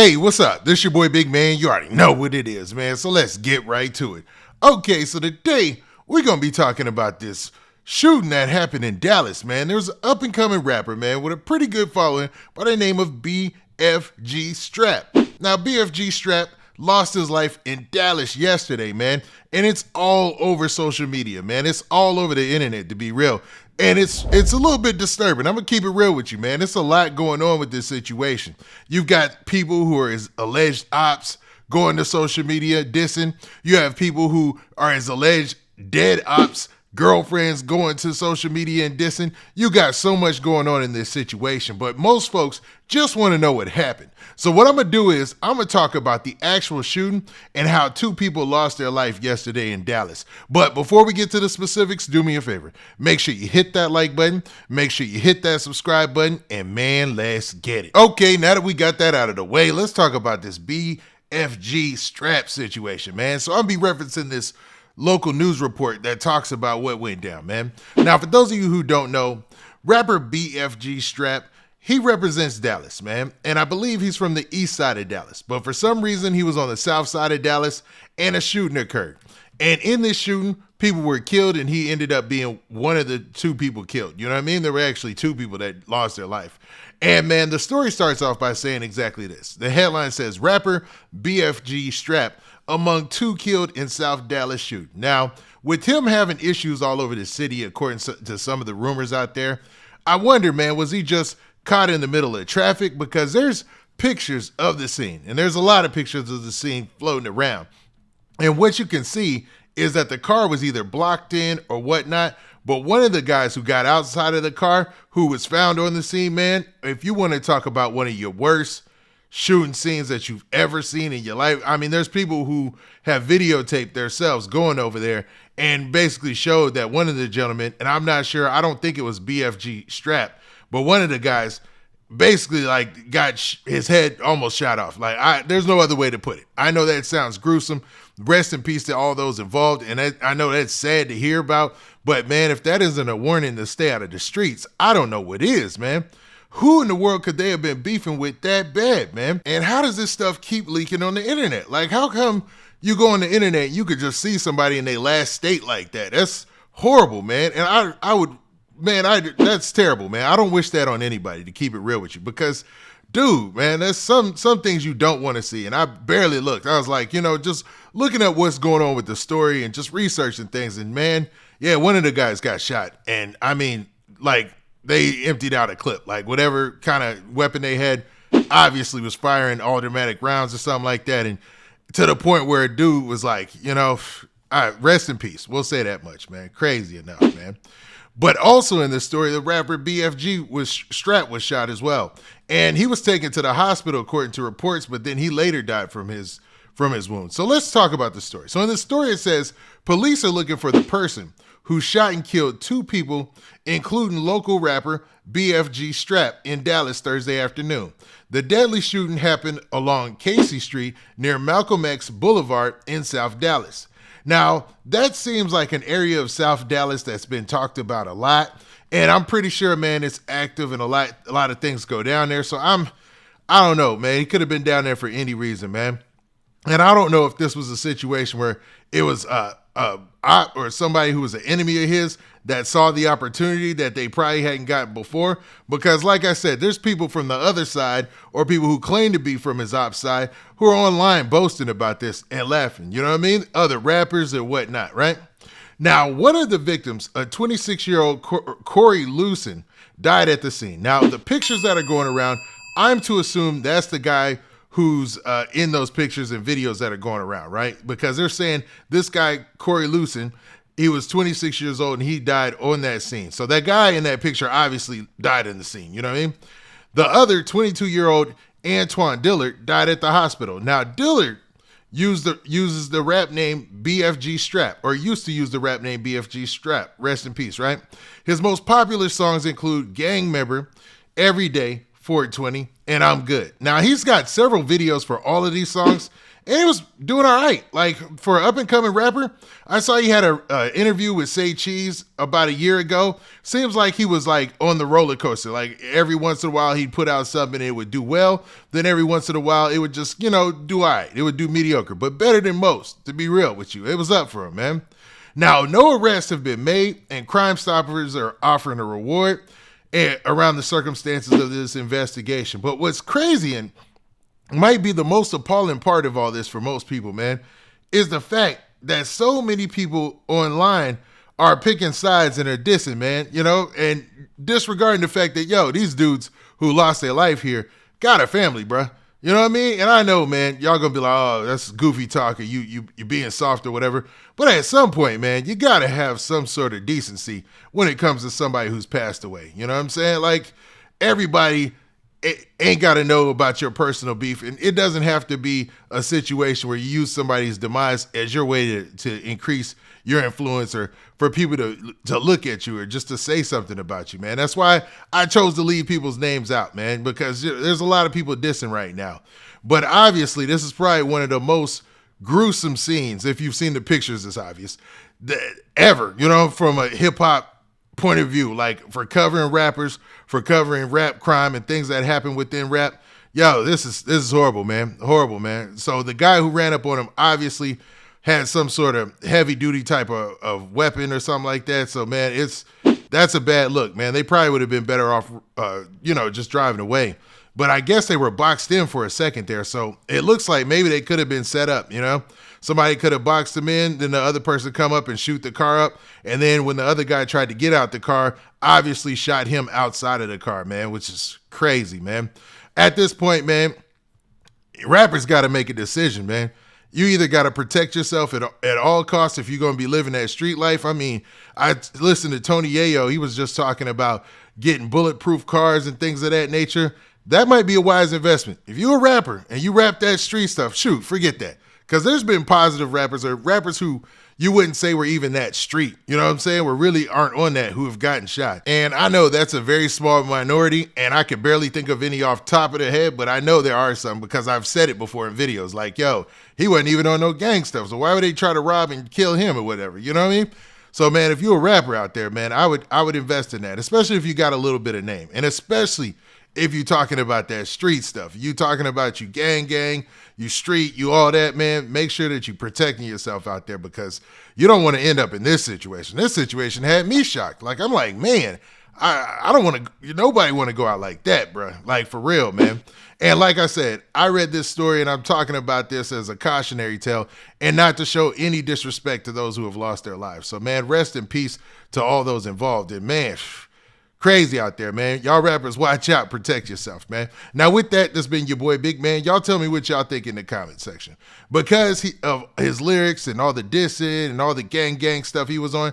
Hey, what's up? This your boy Big Man. You already know what it is, man. So let's get right to it. Okay, so today we're going to be talking about this shooting that happened in Dallas, man. There's an up-and-coming rapper, man, with a pretty good following by the name of BFG Straap. Now, BFG Straap lost his life in Dallas yesterday, man, and it's all over social media, man. It's all over the internet, to be real. And it's a little bit disturbing. I'm going to keep it real with you, man. It's a lot going on with this situation. You've got people who are his alleged ops going to social media dissing. You have people who are his alleged dead ops girlfriends going to social media and dissing. You got so much going on in this situation, but most folks just want to know what happened. So what I'm going to do is I'm going to talk about the actual shooting and how two people lost their life yesterday in Dallas. But before we get to the specifics, do me a favor. Make sure you hit that like button. Make sure you hit that subscribe button. And man, let's get it. Okay, now that we got that out of the way, let's talk about this BFG Straap situation, man. So I'll be referencing this local news report that talks about what went down, man. Now, for those of you who don't know, rapper BFG Straap, he represents Dallas, man. And I believe he's from the east side of Dallas. But for some reason, he was on the south side of Dallas and a shooting occurred. And in this shooting, people were killed and he ended up being one of the two people killed. You know what I mean? There were actually two people that lost their life. And man, the story starts off by saying exactly this. The headline says, rapper BFG Straap among two killed in South Dallas shooting. Now, with him having issues all over the city, according to some of the rumors out there, I wonder, man, was he just caught in the middle of traffic? Because there's pictures of the scene, and there's a lot of pictures of the scene floating around. And what you can see is that the car was either blocked in or whatnot, but one of the guys who got outside of the car, who was found on the scene, man, if you want to talk about one of your worst shooting scenes that you've ever seen in your life. I mean, there's people who have videotaped themselves going over there and basically showed that one of the gentlemen, and I'm not sure, I don't think it was BFG Straap, but one of the guys basically like got his head almost shot off. Like, there's no other way to put it. I know that sounds gruesome. Rest in peace to all those involved. And I know that's sad to hear about, but man, if that isn't a warning to stay out of the streets, I don't know what is, man. Who in the world could they have been beefing with that bad, man? And how does this stuff keep leaking on the internet? Like, how come you go on the internet and you could just see somebody in their last state like that? That's horrible, man. And that's terrible, man. I don't wish that on anybody, to keep it real with you, because dude, man, there's some things you don't want to see. And I barely looked. I was like, just looking at what's going on with the story and just researching things. And man, yeah, one of the guys got shot. And I mean, like, they emptied out a clip, like whatever kind of weapon they had obviously was firing automatic rounds or something like that. And to the point where a dude was like, all right, rest in peace. We'll say that much, man. Crazy enough, man. But also in this story, the rapper BFG Straap was shot as well. And he was taken to the hospital according to reports, but then he later died from his wounds. So let's talk about the story. So in the story, it says police are looking for the person who shot and killed two people, including local rapper BFG Straap in Dallas Thursday afternoon. The deadly shooting happened along Casey Street near Malcolm X Boulevard in South Dallas. Now, that seems like an area of South Dallas that's been talked about a lot, and I'm pretty sure, man, it's active and a lot of things go down there. So I don't know, man. He could have been down there for any reason, man. And I don't know if this was a situation where it was or somebody who was an enemy of his that saw the opportunity that they probably hadn't gotten before. Because like I said, there's people from the other side or people who claim to be from his ops side who are online boasting about this and laughing. You know what I mean? Other rappers and whatnot, right? Now, one of the victims, a 26-year-old Corey Lewson, died at the scene. Now, the pictures that are going around, I'm to assume that's the guy who's in those pictures and videos that are going around, right? Because they're saying this guy, Corey Lewson, he was 26 years old and he died on that scene. So that guy in that picture obviously died in the scene, you know what I mean? The other 22-year-old Antoine Dillard died at the hospital. Now, Dillard uses the rap name BFG Straap, or used to use the rap name BFG Straap. Rest in peace, right? His most popular songs include Gang Member, Every Day, 420, and I'm Good. Now, he's got several videos for all of these songs, and he was doing all right. Like for an up and coming rapper, I saw he had a interview with Say Cheese about a year ago. Seems like he was like on the roller coaster. Like every once in a while he'd put out something and it would do well. Then every once in a while it would just, do all right. It would do mediocre, but better than most, to be real with you. It was up for him, man. Now, no arrests have been made, and Crime Stoppers are offering a reward around the circumstances of this investigation. But what's crazy and might be the most appalling part of all this for most people, man, is the fact that so many people online are picking sides and are dissing, man, and disregarding the fact that, these dudes who lost their life here got a family, bruh. You know what I mean? And I know, man, y'all gonna be like, oh, that's goofy talk, or you being soft or whatever. But at some point, man, you gotta have some sort of decency when it comes to somebody who's passed away. You know what I'm saying? Like, everybody ain't gotta know about your personal beef, and it doesn't have to be a situation where you use somebody's demise as your way to increase your influence or for people to look at you or just to say something about you, man. That's why I chose to leave people's names out, man, because there's a lot of people dissing right now. But obviously, this is probably one of the most gruesome scenes, if you've seen the pictures, it's obvious, ever, from a hip-hop point of view, like for covering rappers, for covering rap crime and things that happen within rap. This is horrible, man. Horrible, man. So the guy who ran up on him obviously had some sort of heavy duty type of weapon or something like that. So, man, that's a bad look, man. They probably would have been better off, just driving away. But I guess they were boxed in for a second there. So it looks like maybe they could have been set up, Somebody could have boxed them in, then the other person come up and shoot the car up. And then when the other guy tried to get out the car, obviously shot him outside of the car, man, which is crazy, man. At this point, man, rappers got to make a decision, man. You either got to protect yourself at all costs if you're going to be living that street life. I mean, I listened to Tony Yayo. He was just talking about getting bulletproof cars and things of that nature. That might be a wise investment. If you're a rapper and you rap that street stuff, shoot, forget that. Because there's been positive rappers or rappers who you wouldn't say were even that street. You know what I'm saying? Where really aren't on that, who have gotten shot. And I know that's a very small minority, and I can barely think of any off top of the head, but I know there are some because I've said it before in videos. Like, he wasn't even on no gang stuff, so why would they try to rob and kill him or whatever? You know what I mean? So, man, if you're a rapper out there, man, I would invest in that, especially if you got a little bit of name, and especially if you're talking about that street stuff. You talking about you gang, you street, you all that, man, make sure that you're protecting yourself out there because you don't want to end up in this situation. This situation had me shocked. Like, I'm like, man, I don't want to, nobody want to go out like that, bro. Like, for real, man. And like I said, I read this story and I'm talking about this as a cautionary tale and not to show any disrespect to those who have lost their lives. So, man, rest in peace to all those involved. And, man, crazy out there, man. Y'all rappers, watch out. Protect yourself, man. Now, with that, this been your boy, Big Man. Y'all tell me what y'all think in the comment section. Because of his lyrics and all the dissing and all the gang stuff he was on,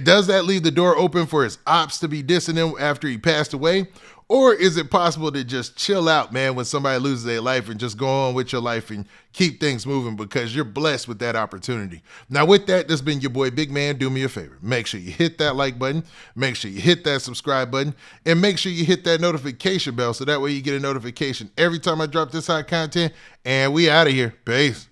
does that leave the door open for his ops to be dissing him after he passed away? Or is it possible to just chill out, man, when somebody loses their life and just go on with your life and keep things moving because you're blessed with that opportunity? Now, with that, this has been your boy, Big Man. Do me a favor. Make sure you hit that like button. Make sure you hit that subscribe button. And make sure you hit that notification bell so that way you get a notification every time I drop this hot content. And we out of here. Peace.